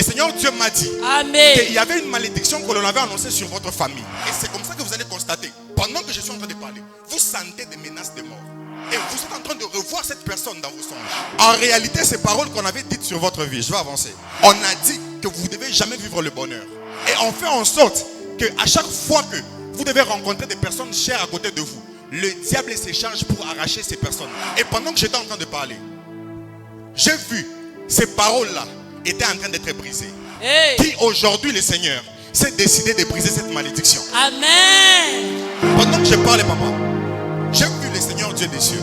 Le Seigneur Dieu m'a dit qu'il y avait une malédiction que l'on avait annoncée sur votre famille. Et c'est comme ça que vous allez constater, pendant que je suis en train de parler, vous sentez des menaces de mort. Et vous êtes en train de revoir cette personne dans vos songes. En réalité, ces paroles qu'on avait dites sur votre vie, je vais avancer. On a dit que vous ne devez jamais vivre le bonheur. Et on fait en sorte qu'à chaque fois que vous devez rencontrer des personnes chères à côté de vous, le diable s'écharge pour arracher ces personnes. Et pendant que j'étais en train de parler, j'ai vu ces paroles-là étaient en train d'être brisées. Qui aujourd'hui, le Seigneur, s'est décidé de briser cette malédiction. Amen. Pendant que je parlais, papa, j'ai vu le Seigneur Dieu des cieux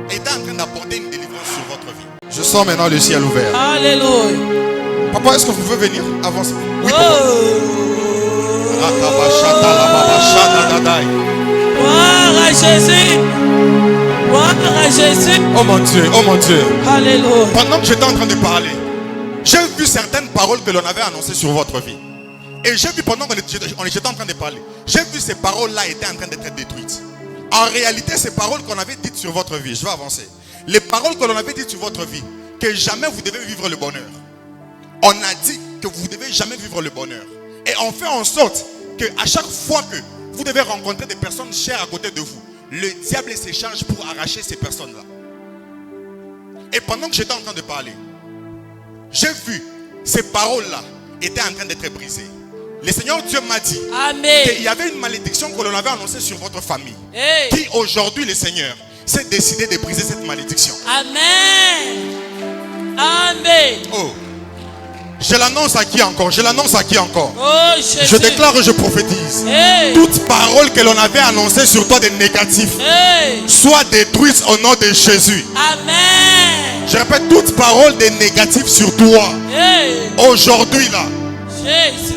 était en train d'apporter une délivrance sur votre vie. Je sens maintenant le ciel ouvert. Alléluia. Papa, est-ce que vous pouvez venir avancer? Oui, Gloire à Jésus. Gloire à Jésus. Oh mon Dieu, oh mon Dieu. Alléluia. Pendant que j'étais en train de parler, j'ai vu certaines paroles que l'on avait annoncées sur votre vie. Et j'ai vu pendant qu'on était en train de parler, j'ai vu ces paroles-là étaient en train d'être détruites. En réalité, ces paroles qu'on avait dites sur votre vie, je vais avancer. Les paroles que l'on avait dites sur votre vie, que jamais vous devez vivre le bonheur. On a dit que vous ne devez jamais vivre le bonheur. Et on fait en sorte qu'à chaque fois que vous devez rencontrer des personnes chères à côté de vous, le diable s'écharge pour arracher ces personnes-là. Et pendant que j'étais en train de parler, j'ai vu ces paroles-là étaient en train d'être brisées. Le Seigneur Dieu m'a dit qu'il y avait une malédiction que l'on avait annoncée sur votre famille. Qui aujourd'hui, le Seigneur, s'est décidé de briser cette malédiction. Amen. Amen. Oh. Je l'annonce à qui encore? Je l'annonce à qui encore? Oh, Jésus. Je déclare et je prophétise. Toute parole que l'on avait annoncée sur toi de négatif soit détruite au nom de Jésus. Amen. Je répète, toute parole de négatif sur toi aujourd'hui là. Jésus.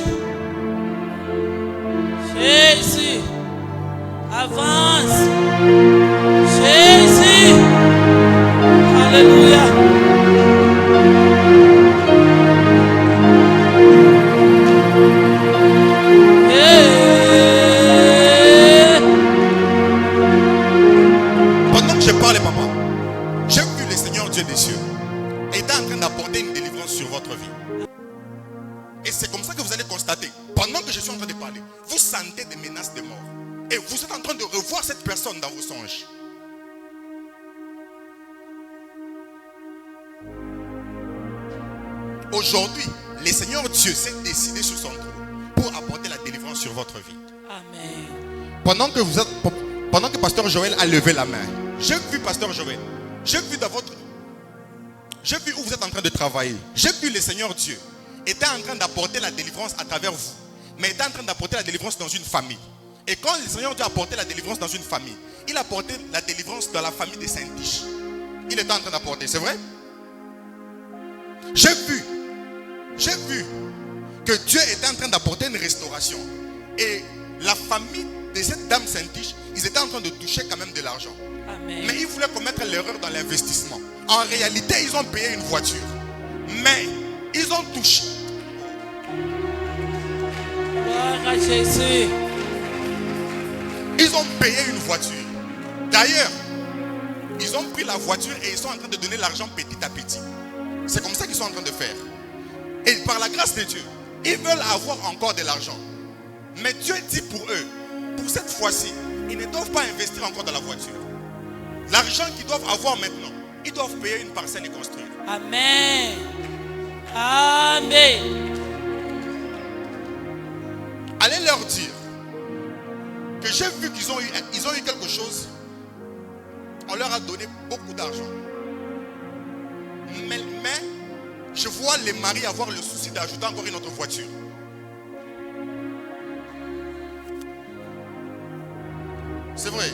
Jésus. Avance. Jésus. Alléluia. Pendant que je parlais, papa, j'ai vu le Seigneur Dieu des cieux était en train d'apporter une délivrance sur votre vie. Et c'est comme ça que vous allez constater, pendant que je suis en train de parler, vous sentez des menaces de mort. Et vous êtes en train de revoir cette personne dans vos songes. Aujourd'hui, le Seigneur Dieu s'est décidé sur son trône pour apporter la délivrance sur votre vie. Amen. Pendant que Pasteur Joël a levé la main, j'ai vu Pasteur Joël, j'ai vu où vous êtes en train de travailler. J'ai vu le Seigneur Dieu était en train d'apporter la délivrance à travers vous, mais était en train d'apporter la délivrance dans une famille. Et quand le Seigneur Dieu a apporté la délivrance dans une famille, il a apporté la délivrance dans la famille des Saint-Tiche. Il était en train d'apporter, c'est vrai? J'ai vu que Dieu était en train d'apporter une restauration. Et la famille de cette dame Saint-Tiche, ils étaient en train de toucher quand même de l'argent. Amen. Mais ils voulaient commettre l'erreur dans l'investissement. En réalité, ils ont payé une voiture. Mais ils ont touché. Gloire à Jésus. Ils ont payé une voiture. D'ailleurs, ils ont pris la voiture et ils sont en train de donner l'argent petit à petit. C'est comme ça qu'ils sont en train de faire. Et par la grâce de Dieu, ils veulent avoir encore de l'argent. Mais Dieu dit pour eux, pour cette fois-ci, ils ne doivent pas investir encore dans la voiture. L'argent qu'ils doivent avoir maintenant, ils doivent payer une parcelle et construire. Amen. Amen. Allez leur dire que j'ai vu qu'ils ont eu quelque chose. On leur a donné beaucoup d'argent. Mais je vois les maris avoir le souci d'ajouter encore une autre voiture. C'est vrai.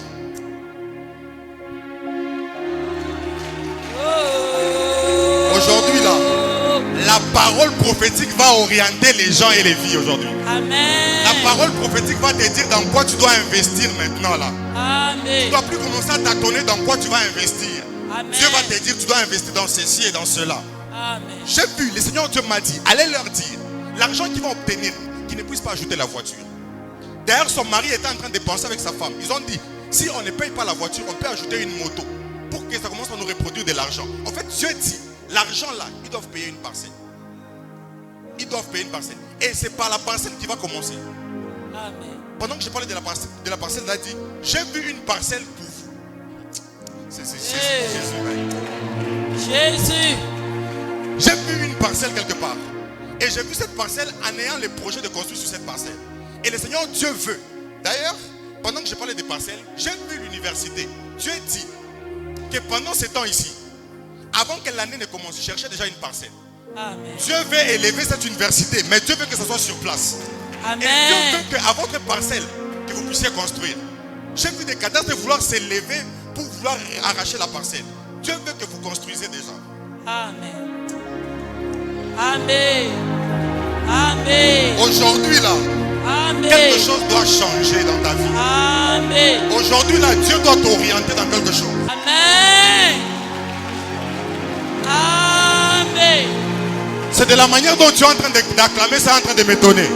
Aujourd'hui là, la parole prophétique va orienter les gens et les vies aujourd'hui. Amen. La parole prophétique va te dire dans quoi tu dois investir maintenant là. Amen. Tu ne dois plus commencer à tâtonner dans quoi tu vas investir. Amen. Dieu va te dire tu dois investir dans ceci et dans cela. Amen. J'ai vu, le Seigneur Dieu m'a dit, allez leur dire, l'argent qu'ils vont obtenir, qu'ils ne puissent pas ajouter la voiture. D'ailleurs, son mari était en train de penser avec sa femme. Ils ont dit, si on ne paye pas la voiture, on peut ajouter une moto pour que ça commence à nous reproduire de l'argent. En fait, Dieu dit, l'argent là, ils doivent payer une parcelle. ils doivent payer une parcelle. Et c'est par la parcelle qui va commencer. Amen. Pendant que je parlais de la parcelle, il a dit, j'ai vu une parcelle pour vous. C'est Jésus. J'ai vu une parcelle quelque part. Et j'ai vu cette parcelle en ayant les projets de construire sur cette parcelle. Et le Seigneur Dieu veut. D'ailleurs, pendant que je parlais des parcelles, j'ai vu l'université. Dieu dit que pendant ce temps ici, avant que l'année ne commence, je cherchais déjà une parcelle. Amen. Dieu veut élever cette université, mais Dieu veut que ça soit sur place. Amen. Et Dieu veut qu'à votre parcelle, que vous puissiez construire. J'ai vu des cadastres vouloir s'élever pour vouloir arracher la parcelle. Dieu veut que vous construisez déjà. Amen. Amen. Amen. Aujourd'hui là, Amen. quelque chose doit changer dans ta vie. Amen. Aujourd'hui là, Dieu doit t'orienter dans quelque chose. Amen. Amen. C'est de la manière dont tu es en train d'acclamer, ça est en train de m'étonner.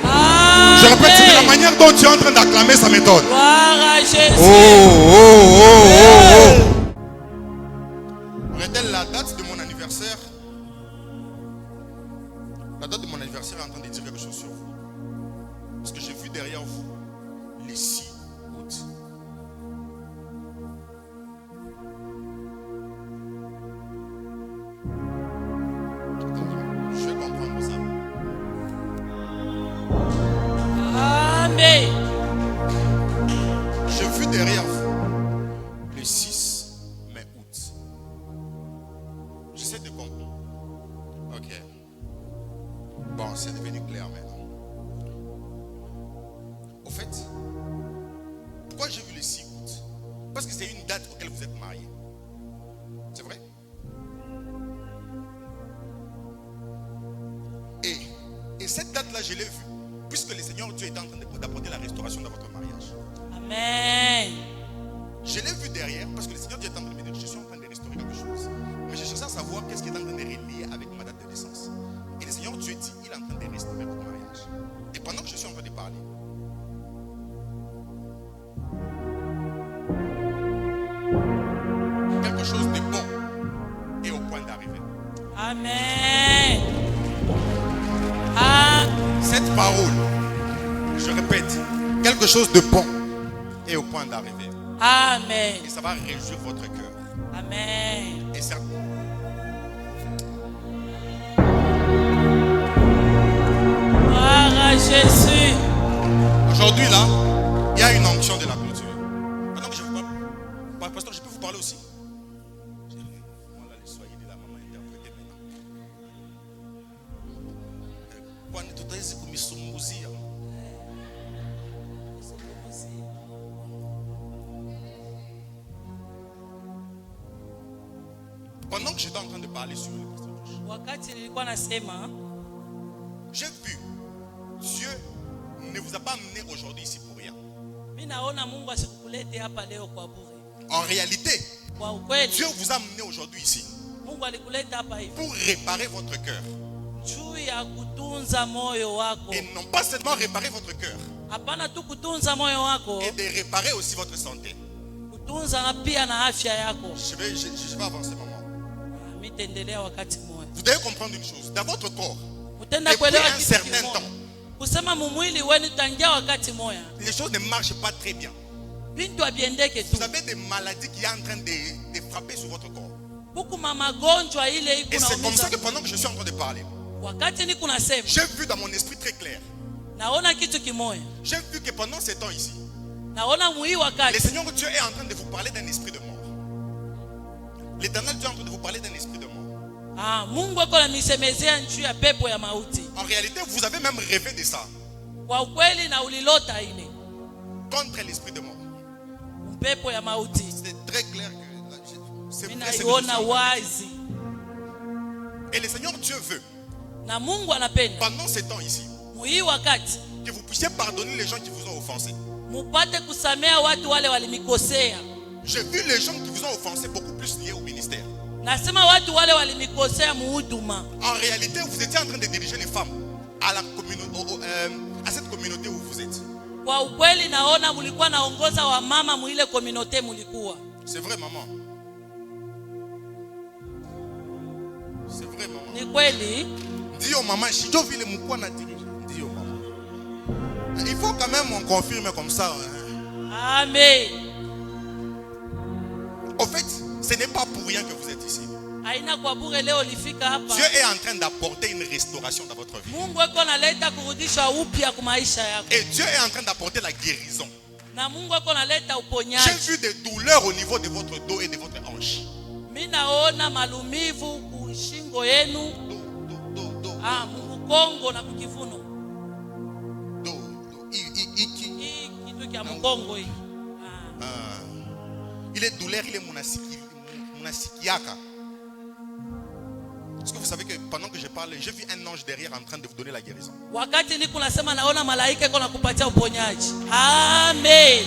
Amen. Je répète, c'est de la manière dont tu es en train d'acclamer, ça m'étonne. Gloire à Jésus. Regardez la date de mon anniversaire. La date de mon anniversaire est en train de dire quelque chose sur vous. Parce que j'ai vu derrière vous les 6 août. Je vais comprendre ça. Amen. J'ai vu derrière vous le 6 mai août. J'essaie de comprendre. Ok. Bon, c'est devenu clair maintenant. Au fait, pourquoi j'ai vu le 6 août? Parce que c'est une date auquel vous êtes mariés. C'est vrai? Et cette date-là, je l'ai vue, puisque le Seigneur Dieu est en train d'apporter la restauration dans votre mariage. Amen. Je l'ai vu derrière, parce que le Seigneur Dieu est en train de me dire, je suis en train de restaurer quelque chose. Mais je cherchais à savoir qu'est-ce qui est en train de relier avec ma date de naissance. Et le Seigneur Dieu dit, il est en train de restaurer votre mariage. Et pendant que je suis en train de parler, quelque chose de bon est au point d'arriver. Amen. Cette parole, je répète, quelque chose de bon est au point d'arriver. Amen. Et ça va réjouir votre cœur. Amen. Et ça... Gloire à Jésus. Aujourd'hui là, il y a une onction de la clôture. Maintenant que je vous parle, pasteur, je peux vous parler aussi. On va les soigner de la maman interpréter maintenant. Pendant que j'étais en train de parler sur le pasteur Josh, Wakati nilikuwa nasema, j'ai vu Dieu ne vous a pas amené aujourd'hui ici pour rien. mimi naona Mungu asikukulete hapa leo kwa bure. En réalité, Kwa ukweli, Dieu vous a amené aujourd'hui ici Mungu alikuleta hapa hivi pour réparer votre cœur. juu ya kutunza moyo wako. Et non pas seulement réparer votre cœur, Hapana tu kutunza moyo wako, et de réparer aussi votre santé. kutunza na pia na afya yako. Je vais avancer, maman. Mitaendelea wakati mmoja. Vous devez comprendre une chose. Dans votre corps, Utenda depuis kuelewa un kitu certain kimoja. temps, Kusema mumwili wenu tangia wakati moya, les choses ne marchent pas très bien. bintu abiendeke tu. Vous avez des maladies qui sont en train de frapper sur votre corps. Buku magonjwa ile iko Et na c'est comme ça umiza. que pendant que je suis en train de parler, Wakati niko nasema, j'ai vu dans mon esprit très clair. naona kitu kimoja. J'ai vu que pendant ces temps ici, Naona muhi le wakati Seigneur Dieu est en train de vous parler d'un esprit de mort. L'Éternel Dieu est en train de vous parler d'un esprit de mort. Mungu ako ananisemezea juu ya pepo ya mauti. En réalité, vous avez même rêvé de ça. Kwa ukweli na ulilota ile Contre l'esprit de mort. pepo ya mauti. C'est très clair que c'est Mimi vrai, c'est naiona vrai. wazi. Et le Seigneur Dieu veut, Na Mungu anapenda pendant ces temps ici, muhi wakati que vous puissiez pardonner les gens qui vous ont offensé. mupate kusamea watu wale walimikosea. J'ai vu les gens qui vous ont offensé beaucoup plus liés au ministère. Nasema watu wale walimikosea muhuduma. En réalité, vous étiez en train de diriger les femmes à, à cette communauté où vous êtes. Kwa ukweli naona mulikuwa naongoza wa mama muile communauté mulikuwa. C'est vrai, maman. C'est vrai, maman. Ni kweli? Dis au maman, si Dieu veut le na dirige. Dis au maman. Il faut quand même on confirme comme ça. Amen. En fait, ce n'est pas pour rien que vous êtes ici. Haina kwa bure leo ulifika hapa. Dieu est en train d'apporter une restauration dans votre vie. Mungu yuko analeta kurudisha upya kwa maisha yako. Et Dieu est en train d'apporter la guérison. Na Mungu yuko analeta uponyaji. J'ai vu des douleurs au niveau de votre dos et de votre hanche. Mimi naona malumivu kushingo yenu. Do. Mkongo na kukivuno. Do. Hii kitu kia mkongo hii. Il est douleur, il est monasikiaka. Est-ce que vous savez que pendant que je parle, j'ai vu un ange derrière en train de vous donner la guérison. Wakati niko nasema naona malaika yuko nakupatia uponyaji. Amen.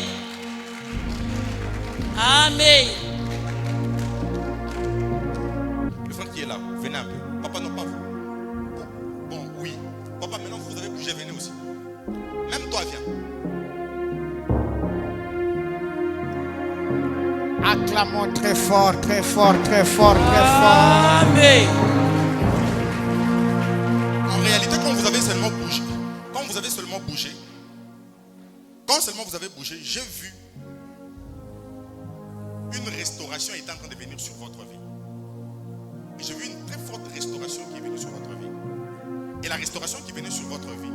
Amen. Le frère qui est là, venez un peu. Papa, non, pas vous. Bon, oui. Papa, maintenant vous avez bougé, venez aussi. Même toi, viens. Acclamons très fort, très fort, très fort, très fort. Amen. En réalité, quand vous avez seulement bougé, j'ai vu une restauration est en train de venir sur votre vie. Et j'ai vu une très forte restauration qui est venue sur votre vie. Et la restauration qui venait sur votre vie,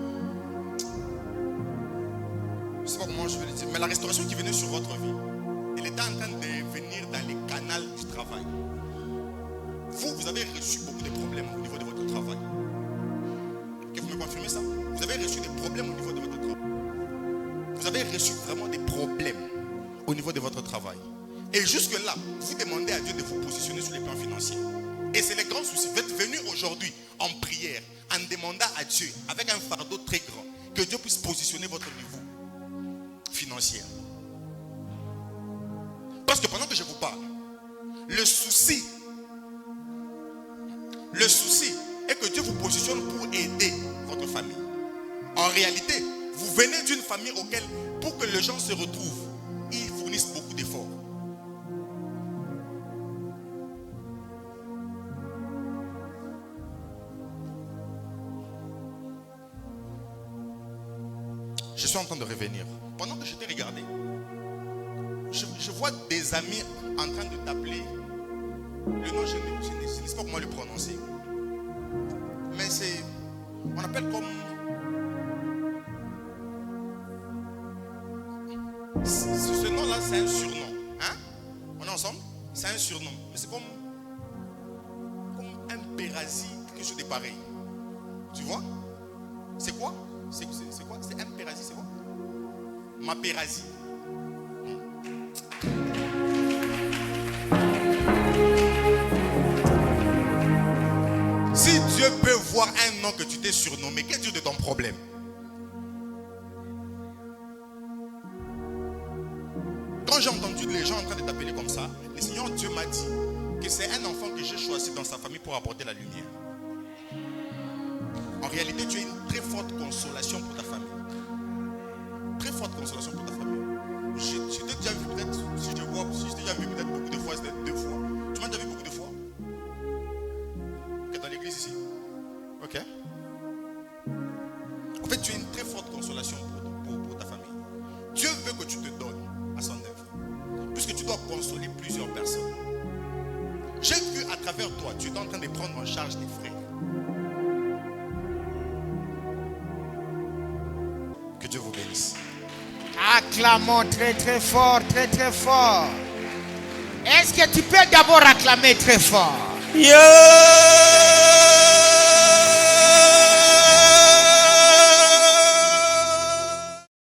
je ne sais pas comment je vais le dire, mais la restauration qui venait sur votre vie, elle était en train de venir dans les canaux du travail. Vous avez reçu beaucoup de problèmes au niveau de votre travail. Que vous me confirmez ça? Vous avez reçu des problèmes au niveau de votre travail. Vous avez reçu vraiment des problèmes au niveau de votre travail. Et jusque-là, vous demandez à Dieu de vous positionner sur les plans financiers. Et c'est le grand souci. Vous êtes venu aujourd'hui en prière, en demandant à Dieu, avec un fardeau très grand, que Dieu puisse positionner votre niveau financier. Parce que pendant que je vous parle, le souci est que Dieu vous positionne pour aider votre famille. En réalité, vous venez d'une famille auquel, pour que les gens se retrouvent, ils fournissent beaucoup d'efforts. Je suis en train de revenir. Pendant que je t'ai regardé, je vois des amis en train de t'appeler. Le nom, je ne sais pas comment le prononcer. Mais c'est, on appelle comme... Ce nom-là, c'est un surnom. Hein? On est ensemble? C'est un surnom. Mais c'est comme un pérasi, quelque chose de pareil. Tu vois? C'est quoi? C'est quoi? C'est un pérasi, c'est quoi? Ma pérasi. Si Dieu peut voir un nom que tu t'es surnommé, qu'est-ce que Dieu de ton problème? Quand j'ai entendu les gens en train de t'appeler comme ça, le Seigneur Dieu m'a dit que c'est un enfant que j'ai choisi dans sa famille pour apporter la lumière. En réalité, tu as une très forte consolation pour ta famille. Très forte consolation pour ta famille. Je t'ai déjà vu peut-être, si je t'ai déjà vu peut-être beaucoup de fois, c'est 2 fois. Tu m'as déjà vu beaucoup de fois? Ok, dans l'église ici. Ok. En fait, tu as une très forte consolation pour ta famille. Dieu veut que tu te donnes à son œuvre. Puisque tu dois consoler plusieurs personnes. J'ai vu à travers toi, tu es en train de prendre en charge tes frères. Que Dieu vous bénisse. Acclamons très très fort, très très fort. Est-ce que tu peux d'abord acclamer très fort? Yeah!